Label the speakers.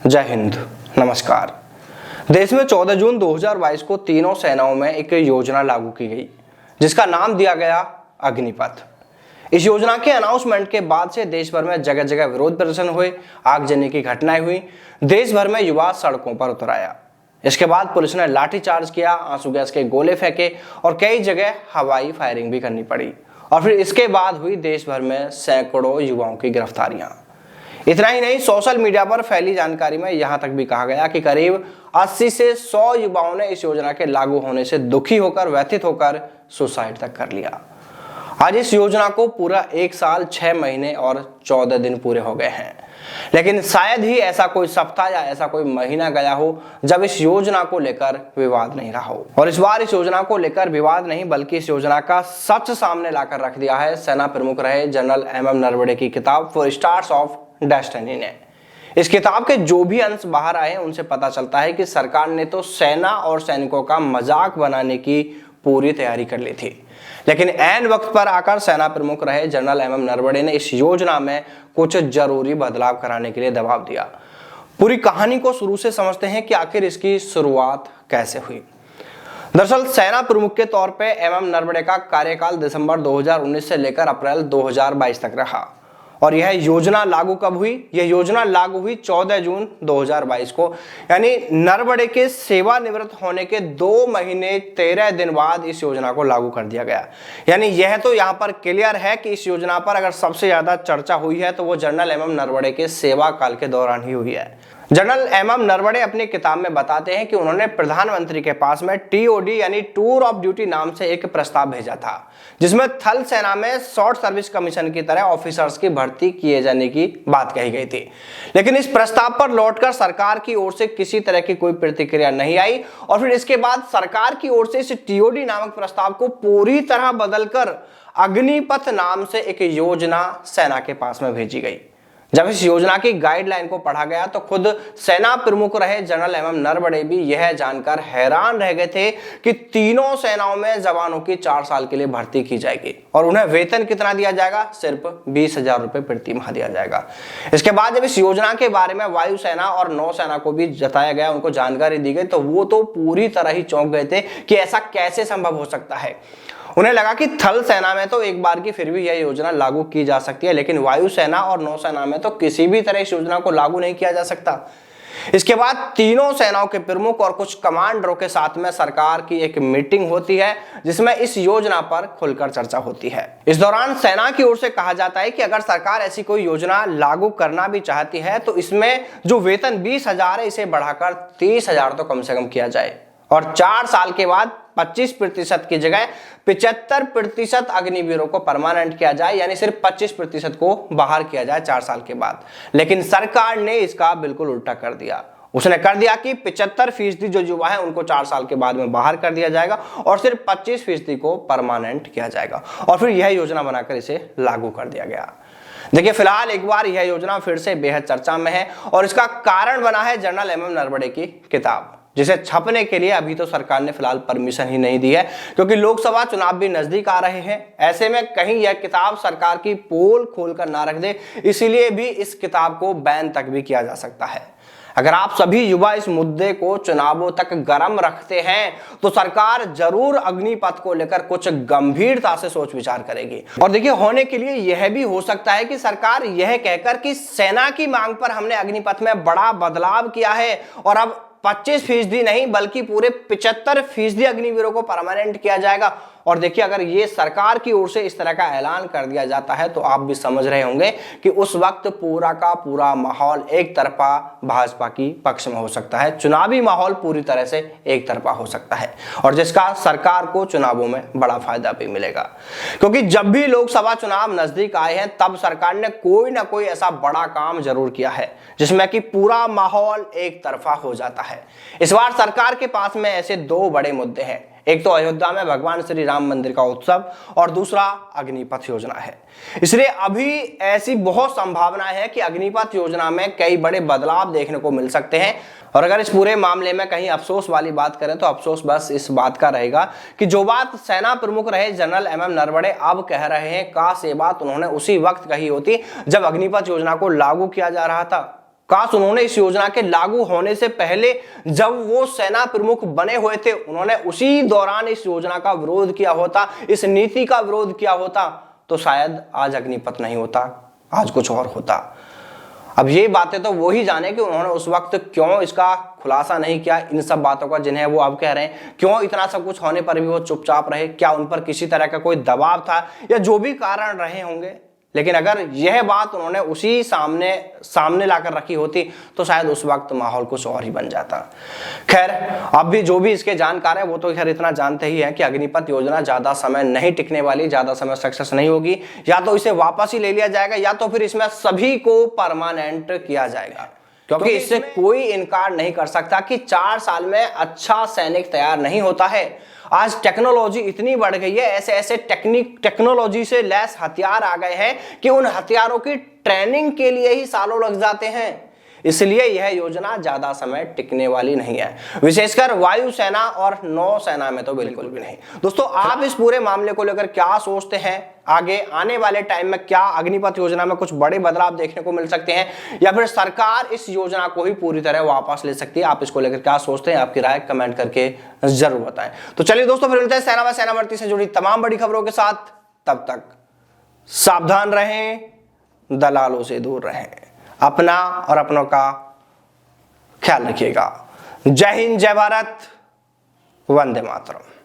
Speaker 1: जय हिंद, नमस्कार। देश में 14 जून 2022 को तीनों सेनाओं में एक योजना लागू की गई जिसका नाम दिया गया अग्निपथ। इस योजना के अनाउंसमेंट के बाद से देश भर में जगह जगह विरोध प्रदर्शन हुए, आगजनी की घटनाएं हुई, देश भर में युवा सड़कों पर उतर आया। इसके बाद पुलिस ने लाठीचार्ज किया, आंसू गैस के गोले फेंके और कई जगह हवाई फायरिंग भी करनी पड़ी। और फिर इसके बाद हुई देश भर में सैकड़ों युवाओं की गिरफ्तारियां। इतना ही नहीं, सोशल मीडिया पर फैली जानकारी में यहां तक भी कहा गया कि करीब 80 से 100 युवाओं ने इस योजना के लागू होने से दुखी होकर, व्यथित होकर सुसाइड तक कर लिया। आज इस योजना को पूरा 1 साल 6 महीने और 14 दिन पूरे हो गए हैं, लेकिन शायद ही ऐसा कोई सप्ताह या ऐसा कोई महीना गया हो जब इस योजना को लेकर विवाद नहीं रहा हो। और इस बार इस योजना को लेकर विवाद नहीं बल्कि इस योजना का सच सामने लाकर रख दिया है सेना प्रमुख रहे जनरल एमएम नरवणे की किताब 4 स्टार्स ऑफ डेस्टिनी ने। इस किताब के जो भी अंश बाहर आए हैं उनसे पता चलता है कि सरकार ने तो सेना और सैनिकों का मजाक बनाने की पूरी तैयारी कर ली थी, लेकिन ऐन वक्त पर आकर सेना प्रमुख रहे जनरल एमएम नरवणे ने इस योजना में कुछ जरूरी बदलाव कराने के लिए दबाव दिया। पूरी कहानी को शुरू से समझते हैं कि आखिर इसकी शुरुआत कैसे हुई। दरअसल सेना प्रमुख के तौर पे एमएम नरवणे का कार्यकाल दिसंबर 2019 से लेकर अप्रैल 2022 तक रहा। और यह योजना लागू कब हुई? यह योजना लागू हुई 14 जून 2022 को, यानी नरवणे के सेवानिवृत्त होने के 2 महीने 13 दिन बाद इस योजना को लागू कर दिया गया। यानी यह तो यहाँ पर क्लियर है कि इस योजना पर अगर सबसे ज्यादा चर्चा हुई है तो वो जनरल एमएम नरवणे के सेवा काल के दौरान ही हुई है। जनरल एमएम नरवणे अपनी किताब में बताते हैं कि उन्होंने प्रधानमंत्री के पास में टीओडी यानी टूर ऑफ ड्यूटी नाम से एक प्रस्ताव भेजा था, जिसमें थल सेना में शॉर्ट सर्विस कमीशन की तरह ऑफिसर्स की भर्ती किए जाने की बात कही गई थी। लेकिन इस प्रस्ताव पर लौटकर सरकार की ओर से किसी तरह की कोई प्रतिक्रिया नहीं आई और फिर इसके बाद सरकार की ओर से इस टीओडी नामक प्रस्ताव को पूरी तरह बदलकर अग्निपथ नाम से एक योजना सेना के पास में भेजी गई। जब इस योजना की गाइडलाइन को पढ़ा गया तो खुद सेना प्रमुख रहे जनरल एमएम नरवणे भी यह जानकर हैरान रह गए थे कि तीनों सेनाओं में जवानों की 4 साल के लिए भर्ती की जाएगी और उन्हें वेतन कितना दिया जाएगा? सिर्फ 20,000 रुपए प्रति माह दिया जाएगा। इसके बाद जब इस योजना के बारे में वायुसेना और नौसेना को भी जताया गया, उनको जानकारी दी गई, तो वो तो पूरी तरह ही चौंक गए थे कि ऐसा कैसे संभव हो सकता है। उन्हें लगा कि थल सेना में तो एक बार की फिर भी यह योजना लागू की जा सकती है, लेकिन वायुसेना और नौसेना में तो किसी भी तरह इस योजना को लागू नहीं किया जा सकता। इसके बाद तीनों सेनाओं के प्रमुख और कुछ कमांडरों के साथ में सरकार की एक मीटिंग होती है जिसमें इस योजना पर खुलकर चर्चा होती है। इस दौरान सेना की ओर से कहा जाता है कि अगर सरकार ऐसी कोई योजना लागू करना भी चाहती है तो इसमें जो वेतन 20,000 है इसे बढ़ाकर 30,000 तो कम से कम किया जाए और 4 साल के बाद 25% की जगह 75% अग्निवीरों को परमानेंट किया जाए, यानी सिर्फ 25% को बाहर किया जाए 4 साल के बाद। लेकिन सरकार ने इसका बिल्कुल उल्टा कर दिया। उसने कर दिया कि 75% जो युवा है उनको 4 साल के बाद में बाहर कर दिया जाएगा और सिर्फ 25% को परमानेंट किया जाएगा और फिर यह योजना बनाकर इसे लागू कर दिया गया। देखिए, फिलहाल एक बार यह योजना फिर से बेहद चर्चा में है और इसका कारण बना है जनरल एमएम नरवणे की किताब, जिसे छपने के लिए अभी तो सरकार ने फिलहाल परमिशन ही नहीं दी है, क्योंकि लोकसभा चुनाव भी नजदीक आ रहे हैं। ऐसे में कहीं यह किताब सरकार की पोल खोलकर ना रख दे, इसीलिए भी इस किताब को बैन तक भी किया जा सकता है। अगर आप सभी युवा इस मुद्दे को चुनावों तक गर्म रखते हैं तो सरकार जरूर अग्निपथ को लेकर कुछ गंभीरता से सोच विचार करेगी। और देखिए, होने के लिए यह भी हो सकता है कि सरकार यह कहकर कि सेना की मांग पर हमने अग्निपथ में बड़ा बदलाव किया है और अब 25% नहीं बल्कि पूरे 75% अग्निवीरों को परमानेंट किया जाएगा। और देखिए, अगर ये सरकार की ओर से इस तरह का ऐलान कर दिया जाता है तो आप भी समझ रहे होंगे कि उस वक्त पूरा का पूरा माहौल एक तरफा भाजपा की पक्ष में हो सकता है, चुनावी माहौल पूरी तरह से एक तरफा हो सकता है और जिसका सरकार को चुनावों में बड़ा फायदा भी मिलेगा। क्योंकि जब भी लोकसभा चुनाव नजदीक आए हैं तब सरकार ने कोई ना कोई ऐसा बड़ा काम जरूर किया है जिसमें कि पूरा माहौल एक तरफा हो जाता है। इस बार सरकार के पास में ऐसे 2 बड़े मुद्दे हैं, एक तो अयोध्या में भगवान श्री राम मंदिर का उत्सव और दूसरा अग्निपथ योजना है। इसलिए अभी ऐसी बहुत संभावना है कि अग्निपथ योजना में कई बड़े बदलाव देखने को मिल सकते हैं। और अगर इस पूरे मामले में कहीं अफसोस वाली बात करें तो अफसोस बस इस बात का रहेगा कि जो बात सेना प्रमुख रहे जनरल एमएम नरवणे अब कह रहे हैं, काश ये बात उन्होंने उसी वक्त कही होती जब अग्निपथ योजना को लागू किया जा रहा था। काश उन्होंने इस योजना के लागू होने से पहले जब वो सेना प्रमुख बने हुए थे उन्होंने उसी दौरान इस योजना का विरोध किया होता, इस नीति का विरोध किया होता, तो शायद आज अग्निपथ नहीं होता, आज कुछ और होता। अब ये बातें तो वो ही जाने कि उन्होंने उस वक्त क्यों इसका खुलासा नहीं किया इन सब बातों का जिन्हें वो अब कह रहे हैं, क्यों इतना सब कुछ होने पर भी वो चुपचाप रहे, क्या उन पर किसी तरह का कोई दबाव था या जो भी कारण रहे होंगे। लेकिन अगर यह बात उन्होंने उसी सामने लाकर रखी होती तो शायद उस वक्त माहौल कुछ और ही बन जाता। खैर, अब भी जो भी इसके जानकार है वो तो खैर इतना जानते ही है कि अग्निपथ योजना ज्यादा समय नहीं टिकने वाली, ज्यादा समय सक्सेस नहीं होगी। या तो इसे वापस ही ले लिया जाएगा या तो फिर इसमें सभी को परमानेंट किया जाएगा, क्योंकि इससे कोई इनकार नहीं कर सकता कि 4 साल में अच्छा सैनिक तैयार नहीं होता है। आज टेक्नोलॉजी इतनी बढ़ गई है, ऐसे ऐसे टेक्नोलॉजी से लैस हथियार आ गए हैं कि उन हथियारों की ट्रेनिंग के लिए ही सालों लग जाते हैं। इसलिए यह योजना ज्यादा समय टिकने वाली नहीं है, विशेषकर वायुसेना और नौसेना में तो बिल्कुल भी नहीं। दोस्तों, आप इस पूरे मामले को लेकर क्या सोचते हैं? आगे आने वाले टाइम में क्या अग्निपथ योजना में कुछ बड़े बदलाव देखने को मिल सकते हैं या फिर सरकार इस योजना को ही पूरी तरह वापस ले सकती है? आप इसको लेकर क्या सोचते हैं? आपकी राय कमेंट करके जरूर बताएं। तो चलिए दोस्तों, फिर मिलते हैं सेना व सेना भर्ती से जुड़ी तमाम बड़ी खबरों के साथ। तब तक सावधान रहें, दलालों से दूर रहें, अपना और अपनों का ख्याल रखिएगा। जय हिंद, जय भारत, वंदे मातरम।